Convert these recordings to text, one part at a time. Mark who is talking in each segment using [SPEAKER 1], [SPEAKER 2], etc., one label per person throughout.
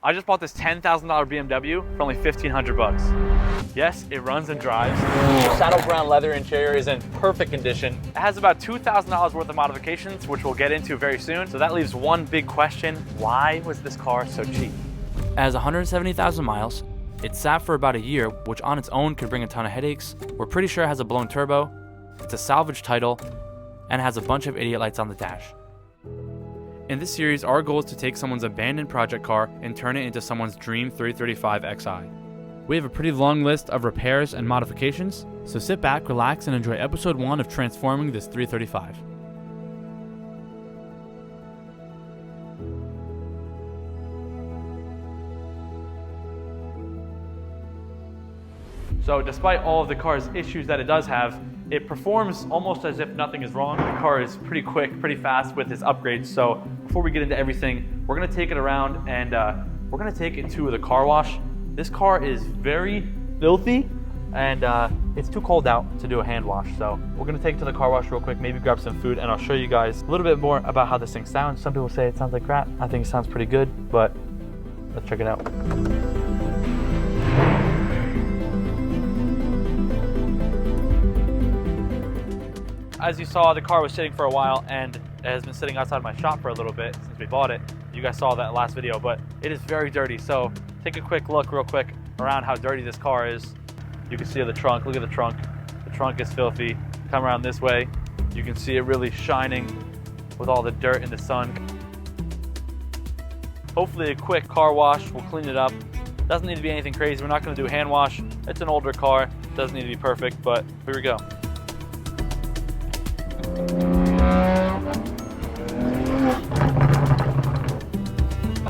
[SPEAKER 1] I just bought this $10,000 BMW for only 1,500 bucks. Yes, it runs and drives. The saddle brown leather interior is in perfect condition. It has about $2,000 worth of modifications, which we'll get into very soon. So that leaves one big question. Why was this car so cheap?
[SPEAKER 2] It has 170,000 miles. It sat for about a year, which on its own could bring a ton of headaches. We're pretty sure it has a blown turbo. It's a salvage title and has a bunch of idiot lights on the dash. In this series, our goal is to take someone's abandoned project car and turn it into someone's dream 335 Xi. We have a pretty long list of repairs and modifications, so sit back, relax, and enjoy episode 1 of transforming this 335.
[SPEAKER 1] So despite all of the car's issues that it does have, it performs almost as if nothing is wrong. The car is pretty quick, pretty fast with its upgrades. So before we get into everything, we're gonna take it around and we're gonna take it to the car wash. This car is very filthy and it's too cold out to do a hand wash. So we're gonna take it to the car wash real quick, maybe grab some food, and I'll show you guys a little bit more about how this thing sounds. Some people say it sounds like crap. I think it sounds pretty good, but let's check it out. As you saw, the car was sitting for a while and it has been sitting outside my shop for a little bit since we bought it. You guys saw that last video, but it is very dirty. So take a quick look real quick around how dirty this car is. You can see the trunk, look at the trunk. The trunk is filthy. Come around this way, you can see it really shining with all the dirt in the sun. Hopefully a quick car wash will clean it up. Doesn't need to be anything crazy. We're not gonna do a hand wash. It's an older car, doesn't need to be perfect, but here we go.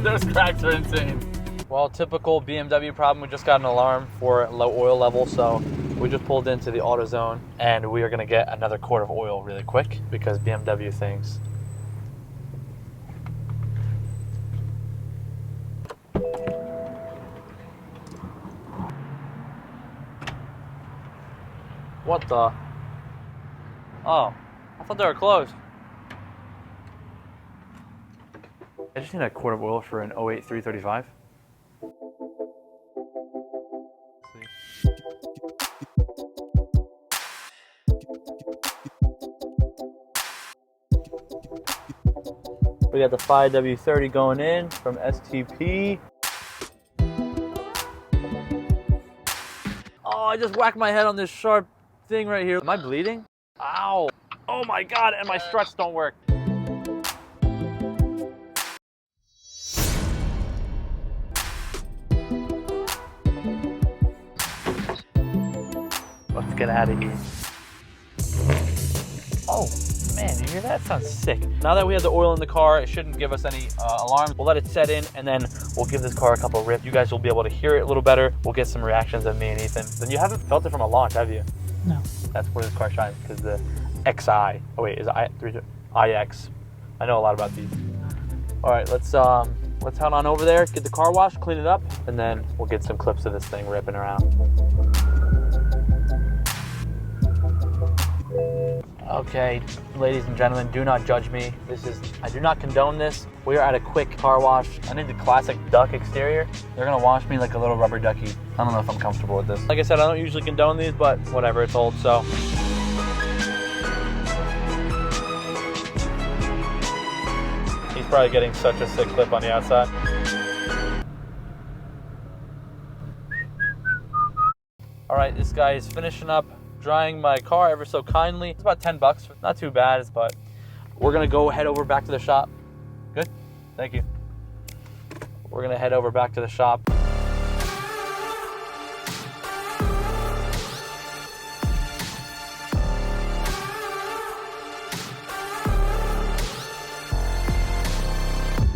[SPEAKER 1] Those cracks are insane. Well, typical BMW problem, we just got an alarm for low oil level, so we just pulled into the AutoZone and we are gonna get another quart of oil really quick because BMW thinks. What the? Oh, I thought they were closed. I just need a quart of oil for an 08 335. We got the 5W30 going in from STP. Oh, I just whacked my head on this sharp thing right here. Am I bleeding? Ow. Oh my God, and my struts don't work. Let's get out of here. Oh man, you hear that? Sounds sick. Now that we have the oil in the car, it shouldn't give us any alarms. We'll let it set in and then we'll give this car a couple rips. You guys will be able to hear it a little better. We'll get some reactions of me and Ethan. Then you haven't felt it from a launch, have you?
[SPEAKER 3] No.
[SPEAKER 1] That's where this car shines, because the XI. Oh wait, is it IX? I know a lot about these. All right, let's head on over there, get the car washed, clean it up, and then we'll get some clips of this thing ripping around. Okay, ladies and gentlemen, do not judge me. I do not condone this. We are at a quick car wash. I need the classic duck exterior. They're gonna wash me like a little rubber ducky. I don't know if I'm comfortable with this. Like I said, I don't usually condone these, but whatever, it's old, so. He's probably getting such a sick clip on the outside. All right, this guy is finishing up drying my car ever so kindly. It's about 10 bucks, not too bad, but we're gonna go head over back to the shop. Good, thank you. We're gonna head over back to the shop.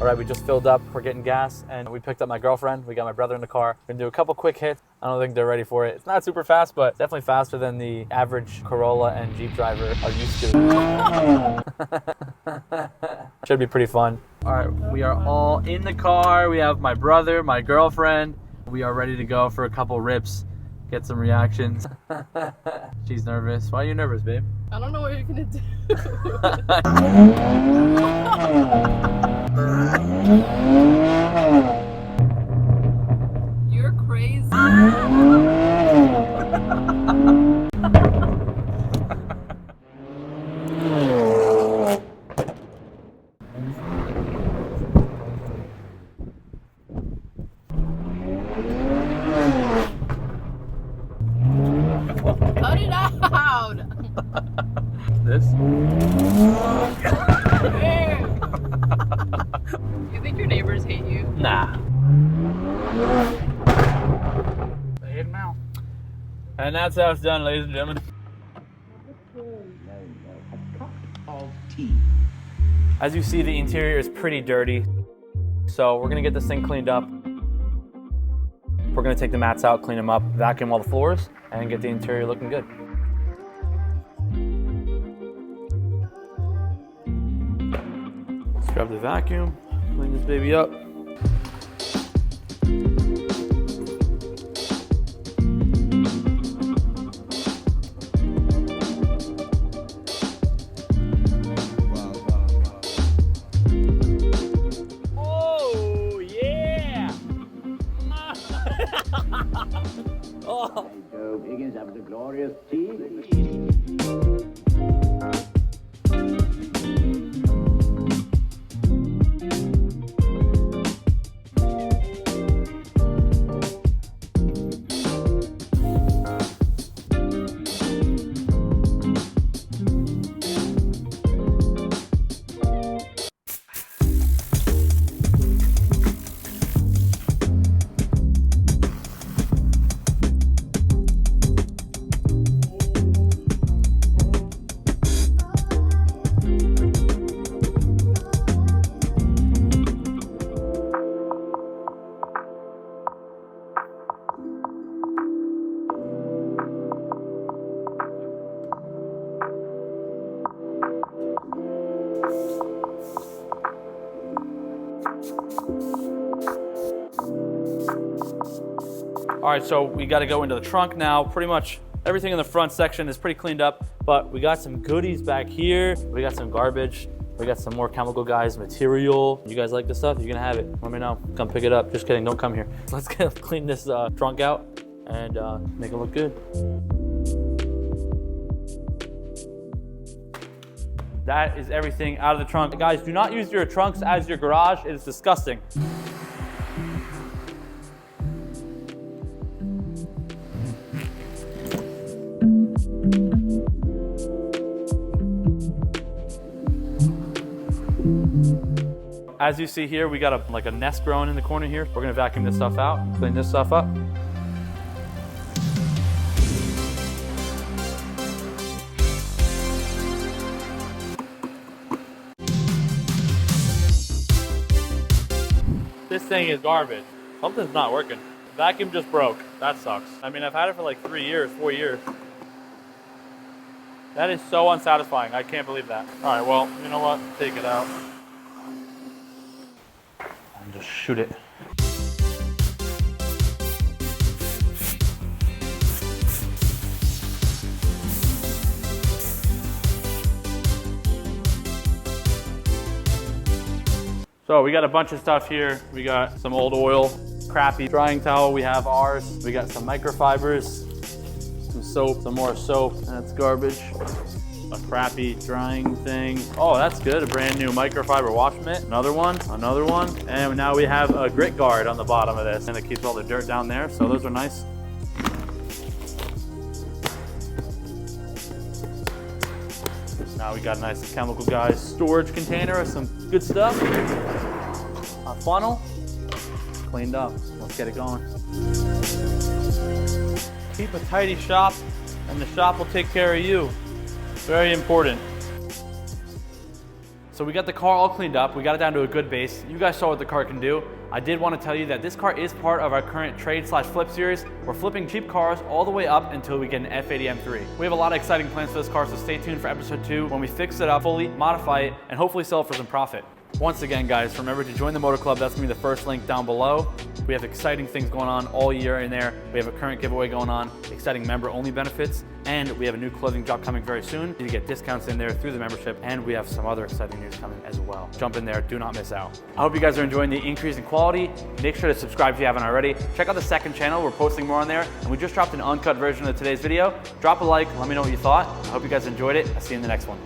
[SPEAKER 1] All right, we just filled up. We're getting gas, and we picked up my girlfriend. We got my brother in the car. We're gonna do a couple quick hits. I don't think they're ready for it. It's not super fast, but definitely faster than the average Corolla and Jeep driver are used to. Should be pretty fun. All right, we are all in the car. We have my brother, my girlfriend. We are ready to go for a couple rips, get some reactions. She's nervous. Why are you nervous, babe?
[SPEAKER 3] I don't know what you're gonna do.
[SPEAKER 1] this.
[SPEAKER 3] You think your neighbors hate you?
[SPEAKER 1] Nah. They hate him now. And that's how it's done, ladies and gentlemen. As you see, the interior is pretty dirty. So we're gonna get this thing cleaned up. We're gonna take the mats out, clean them up, vacuum all the floors, and get the interior looking good. Let's grab the vacuum, clean this baby up. Oh.
[SPEAKER 4] Joe Higgins after the glorious tea.
[SPEAKER 1] All right, so we got to go into the trunk now. Pretty much everything in the front section is pretty cleaned up, but we got some goodies back here. We got some garbage. We got some more chemical guys material. You guys like this stuff? You're gonna have it. Let me know. Come pick it up. Just kidding, don't come here. Let's clean this trunk out and make it look good. That is everything out of the trunk. Guys, do not use your trunks as your garage. It is disgusting. As you see here, we got a nest growing in the corner here. We're gonna vacuum this stuff out, clean this stuff up. This thing is garbage. Something's not working. The vacuum just broke. That sucks. I mean, I've had it for like 3 years, 4 years. That is so unsatisfying. I can't believe that. All right, well, you know what? Take it out. And just shoot it. So we got a bunch of stuff here. We got some old oil, crappy drying towel. We have ours. We got some microfibers, some soap, some more soap. That's garbage. A crappy drying thing. Oh, that's good. A brand new microfiber wash mitt. Another one, and now we have a grit guard on the bottom of this, and it keeps all the dirt down there. So those are nice. Now we got a nice chemical guys storage container with some good stuff. A funnel, cleaned up. Let's get it going. Keep a tidy shop, and the shop will take care of you. Very important. So we got the car all cleaned up. We got it down to a good base. You guys saw what the car can do. I did want to tell you that this car is part of our current trade/flip series. We're flipping cheap cars all the way up until we get an F80 M3. We have a lot of exciting plans for this car, so stay tuned for episode 2 when we fix it up fully, modify it, and hopefully sell it for some profit. Once again, guys, remember to join the Motor Club. That's gonna be the first link down below. We have exciting things going on all year in there. We have a current giveaway going on, exciting member-only benefits, and we have a new clothing drop coming very soon. You get discounts in there through the membership, and we have some other exciting news coming as well. Jump in there, do not miss out. I hope you guys are enjoying the increase in quality. Make sure to subscribe if you haven't already. Check out the second channel, we're posting more on there, and we just dropped an uncut version of today's video. Drop a like, let me know what you thought. I hope you guys enjoyed it. I'll see you in the next one.